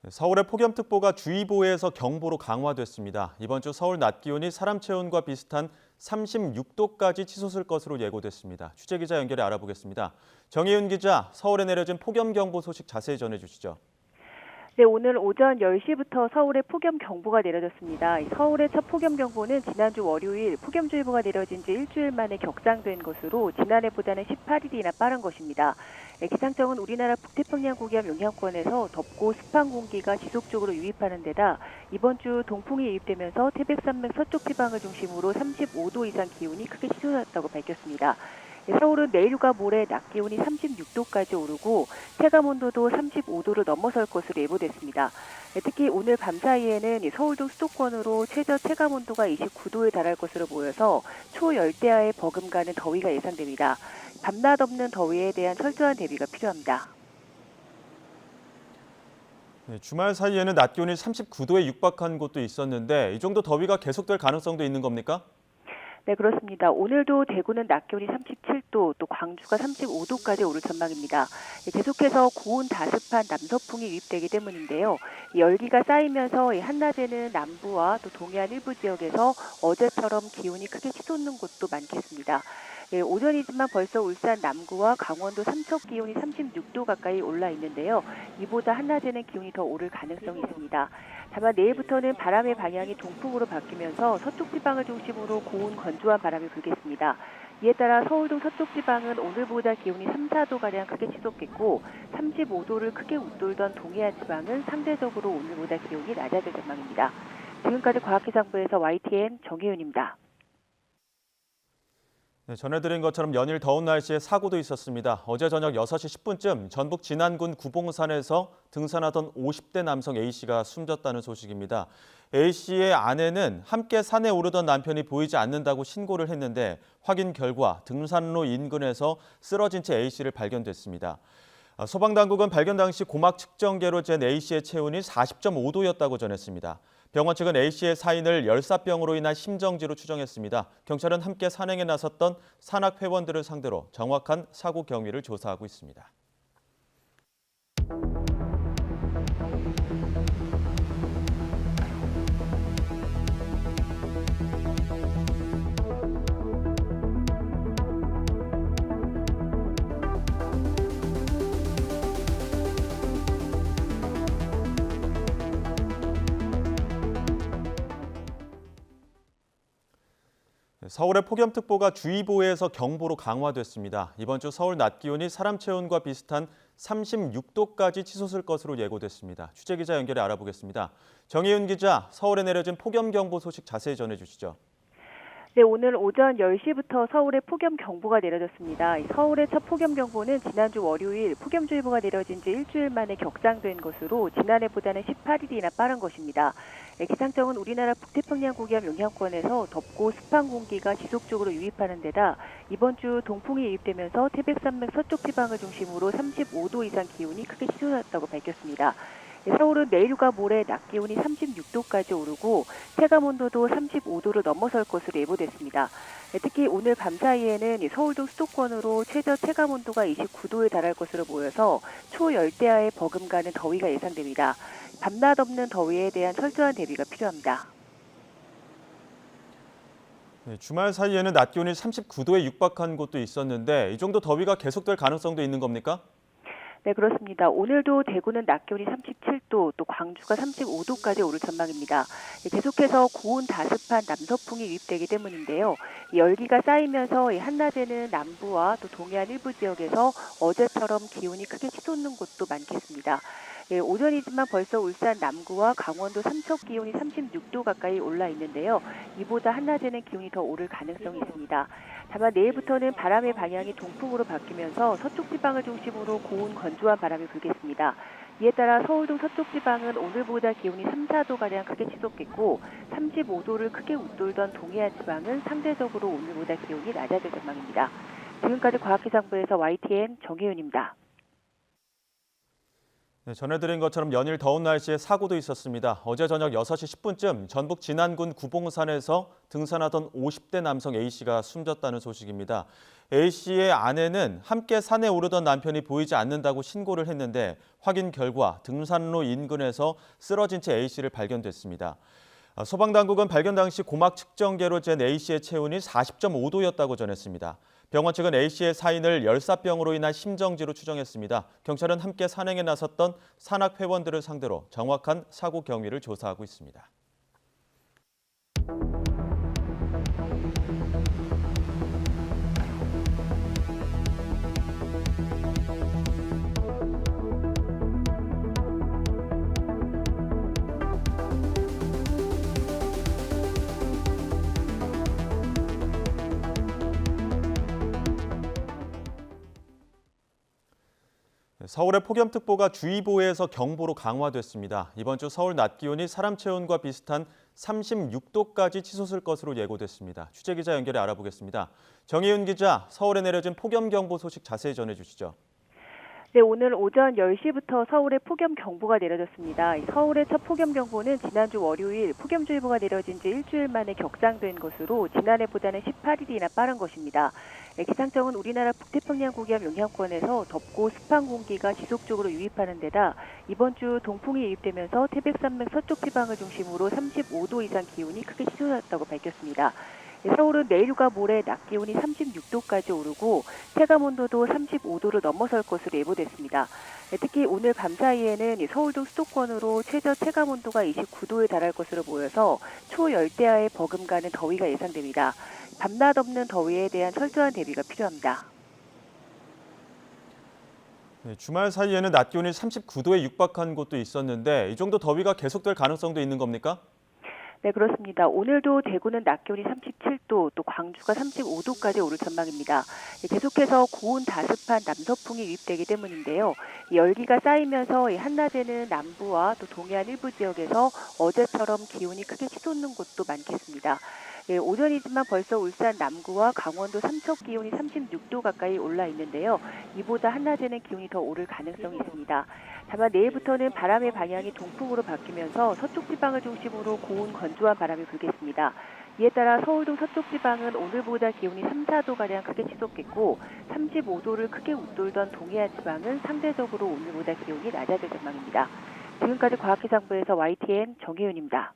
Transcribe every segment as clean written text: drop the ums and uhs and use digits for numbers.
서울의 폭염특보가 주의보에서 경보로 강화됐습니다. 이번 주 서울 낮 기온이 사람 체온과 비슷한 36도까지 치솟을 것으로 예고됐습니다. 취재기자 연결해 알아보겠습니다. 정혜윤 기자, 서울에 내려진 폭염경보 소식 자세히 전해주시죠. 네, 오늘 오전 10시부터 서울에 폭염경보가 내려졌습니다. 서울의 첫 폭염경보는 지난주 월요일 폭염주의보가 내려진 지 일주일 만에 격상된 것으로 지난해보다는 18일이나 빠른 것입니다. 기상청은 우리나라 북태평양 고기압 영향권에서 덥고 습한 공기가 지속적으로 유입하는 데다 이번 주 동풍이 유입되면서 태백산맥 서쪽 지방을 중심으로 35도 이상 기온이 크게 치솟았다고 밝혔습니다. 서울은 내일과 모레 낮 기온이 36도까지 오르고 체감온도도 35도를 넘어설 것으로 예보됐습니다. 특히 오늘 밤 사이에는 서울 등 수도권으로 최저 체감온도가 29도에 달할 것으로 보여서 초열대야에 버금가는 더위가 예상됩니다. 밤낮 없는 더위에 대한 철저한 대비가 필요합니다. 주말 사이에는 낮 기온이 39도에 육박한 곳도 있었는데 이 정도 더위가 계속될 가능성도 있는 겁니까? 네, 그렇습니다. 오늘도 대구는 낮 기온이 37도, 또 광주가 35도까지 오를 전망입니다. 계속해서 고온 다습한 남서풍이 유입되기 때문인데요. 열기가 쌓이면서 한낮에는 남부와 또 동해안 일부 지역에서 어제처럼 기온이 크게 치솟는 곳도 많겠습니다. 오전이지만 벌써 울산 남구와 강원도 삼척 기온이 36도 가까이 올라 있는데요. 이보다 한낮에는 기온이 더 오를 가능성이 있습니다. 다만 내일부터는 바람의 방향이 동풍으로 바뀌면서 서쪽 지방을 중심으로 고온 건조한 바람이 불겠습니다. 이에 따라 서울 등 서쪽 지방은 오늘보다 기온이 3, 4도가량 크게 치솟겠고 35도를 크게 웃돌던 동해안 지방은 상대적으로 오늘보다 기온이 낮아질 전망입니다. 지금까지 과학기상부에서 YTN 정혜윤입니다. 네, 전해드린 것처럼 연일 더운 날씨에 사고도 있었습니다. 어제 저녁 6시 10분쯤 전북 진안군 구봉산에서 등산하던 50대 남성 A씨가 숨졌다는 소식입니다. A씨의 아내는 함께 산에 오르던 남편이 보이지 않는다고 신고를 했는데 확인 결과 등산로 인근에서 쓰러진 채 A씨를 발견됐습니다. 소방당국은 발견 당시 고막 측정계로 잰 A씨의 체온이 40.5도였다고 전했습니다. 병원 측은 A씨의 사인을 열사병으로 인한 심정지로 추정했습니다. 경찰은 함께 산행에 나섰던 산악회원들을 상대로 정확한 사고 경위를 조사하고 있습니다. 서울의 폭염특보가 주의보에서 경보로 강화됐습니다. 이번 주 서울 낮 기온이 사람 체온과 비슷한 36도까지 치솟을 것으로 예고됐습니다. 취재기자 연결해 알아보겠습니다. 정혜윤 기자, 서울에 내려진 폭염경보 소식 자세히 전해주시죠. 네, 오늘 오전 10시부터 서울에 폭염경보가 내려졌습니다. 서울의 첫 폭염경보는 지난주 월요일 폭염주의보가 내려진 지 일주일 만에 격상된 것으로 지난해보다는 18일이나 빠른 것입니다. 기상청은 우리나라 북태평양 고기압 영향권에서 덥고 습한 공기가 지속적으로 유입하는 데다 이번 주 동풍이 유입되면서 태백산맥 서쪽 지방을 중심으로 35도 이상 기온이 크게 치솟았다고 밝혔습니다. 서울은 내일과 모레 낮 기온이 36도까지 오르고 체감온도도 35도를 넘어설 것으로 예보됐습니다. 특히 오늘 밤 사이에는 서울 등 수도권으로 최저 체감온도가 29도에 달할 것으로 보여서 초열대야에 버금가는 더위가 예상됩니다. 밤낮 없는 더위에 대한 철저한 대비가 필요합니다. 주말 사이에는 낮 기온이 39도에 육박한 곳도 있었는데 이 정도 더위가 계속될 가능성도 있는 겁니까? 네, 그렇습니다. 오늘도 대구는 낮 기온이 37도, 또 광주가 35도까지 오를 전망입니다. 계속해서 고온 다습한 남서풍이 유입되기 때문인데요. 열기가 쌓이면서 한낮에는 남부와 또 동해안 일부 지역에서 어제처럼 기온이 크게 치솟는 곳도 많겠습니다. 오전이지만 벌써 울산 남구와 강원도 삼척 기온이 36도 가까이 올라 있는데요. 이보다 한낮에는 기온이 더 오를 가능성이 있습니다. 다만 내일부터는 바람의 방향이 동풍으로 바뀌면서 서쪽 지방을 중심으로 고온 건조한 바람이 불겠습니다. 이에 따라 서울 등 서쪽 지방은 오늘보다 기온이 3, 4도가량 크게 치솟겠고 35도를 크게 웃돌던 동해안 지방은 상대적으로 오늘보다 기온이 낮아질 전망입니다. 지금까지 과학기상부에서 YTN 정혜윤입니다. 네, 전해드린 것처럼 연일 더운 날씨에 사고도 있었습니다. 어제 저녁 6시 10분쯤 전북 진안군 구봉산에서 등산하던 50대 남성 A씨가 숨졌다는 소식입니다. A씨의 아내는 함께 산에 오르던 남편이 보이지 않는다고 신고를 했는데 확인 결과 등산로 인근에서 쓰러진 채 A씨를 발견됐습니다. 소방당국은 발견 당시 고막 측정계로 잰 A씨의 체온이 40.5도였다고 전했습니다. 병원 측은 A씨의 사인을 열사병으로 인한 심정지로 추정했습니다. 경찰은 함께 산행에 나섰던 산악 회원들을 상대로 정확한 사고 경위를 조사하고 있습니다. 서울의 폭염특보가 주의보에서 경보로 강화됐습니다. 이번 주 서울 낮 기온이 사람 체온과 비슷한 36도까지 치솟을 것으로 예고됐습니다. 취재기자 연결해 알아보겠습니다. 정혜윤 기자, 서울에 내려진 폭염경보 소식 자세히 전해주시죠. 네, 오늘 오전 10시부터 서울에 폭염경보가 내려졌습니다. 서울의 첫 폭염경보는 지난주 월요일 폭염주의보가 내려진 지 일주일 만에 격상된 것으로 지난해보다는 18일이나 빠른 것입니다. 기상청은 우리나라 북태평양 고기압 영향권에서 덥고 습한 공기가 지속적으로 유입하는 데다 이번 주 동풍이 유입되면서 태백산맥 서쪽 지방을 중심으로 35도 이상 기온이 크게 치솟았다고 밝혔습니다. 서울은 내일과 모레 낮 기온이 36도까지 오르고 체감온도도 35도를 넘어설 것으로 예보됐습니다. 특히 오늘 밤 사이에는 서울 등 수도권으로 최저 체감온도가 29도에 달할 것으로 보여서 초열대야에 버금가는 더위가 예상됩니다. 밤낮 없는 더위에 대한 철저한 대비가 필요합니다. 네, 주말 사이에는 낮 기온이 39도에 육박한 곳도 있었는데 이 정도 더위가 계속될 가능성도 있는 겁니까? 네, 그렇습니다. 오늘도 대구는 낮 기온이 37도, 또 광주가 35도까지 오를 전망입니다. 계속해서 고온 다습한 남서풍이 유입되기 때문인데요. 열기가 쌓이면서 한낮에는 남부와 또 동해안 일부 지역에서 어제처럼 기온이 크게 치솟는 곳도 많겠습니다. 오전이지만 벌써 울산 남구와 강원도 삼척 기온이 36도 가까이 올라 있는데요. 이보다 한낮에는 기온이 더 오를 가능성이 있습니다. 다만 내일부터는 바람의 방향이 동풍으로 바뀌면서 서쪽 지방을 중심으로 고온 건조한 바람이 불겠습니다. 이에 따라 서울 등 서쪽 지방은 오늘보다 기온이 3, 4도가량 크게 치솟겠고 35도를 크게 웃돌던 동해안 지방은 상대적으로 오늘보다 기온이 낮아질 전망입니다. 지금까지 과학기상부에서 YTN 정혜윤입니다.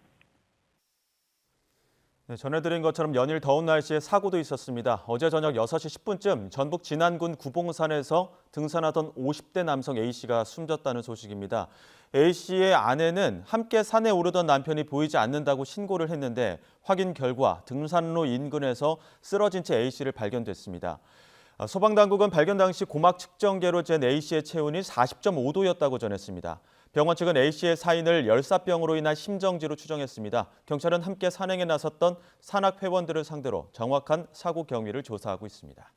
네, 전해드린 것처럼 연일 더운 날씨에 사고도 있었습니다. 어제 저녁 6시 10분쯤 전북 진안군 구봉산에서 등산하던 50대 남성 A씨가 숨졌다는 소식입니다. A씨의 아내는 함께 산에 오르던 남편이 보이지 않는다고 신고를 했는데 확인 결과 등산로 인근에서 쓰러진 채 A씨를 발견됐습니다. 소방당국은 발견 당시 고막 측정계로 잰 A씨의 체온이 40.5도였다고 전했습니다. 병원 측은 A씨의 사인을 열사병으로 인한 심정지로 추정했습니다. 경찰은 함께 산행에 나섰던 산악 회원들을 상대로 정확한 사고 경위를 조사하고 있습니다.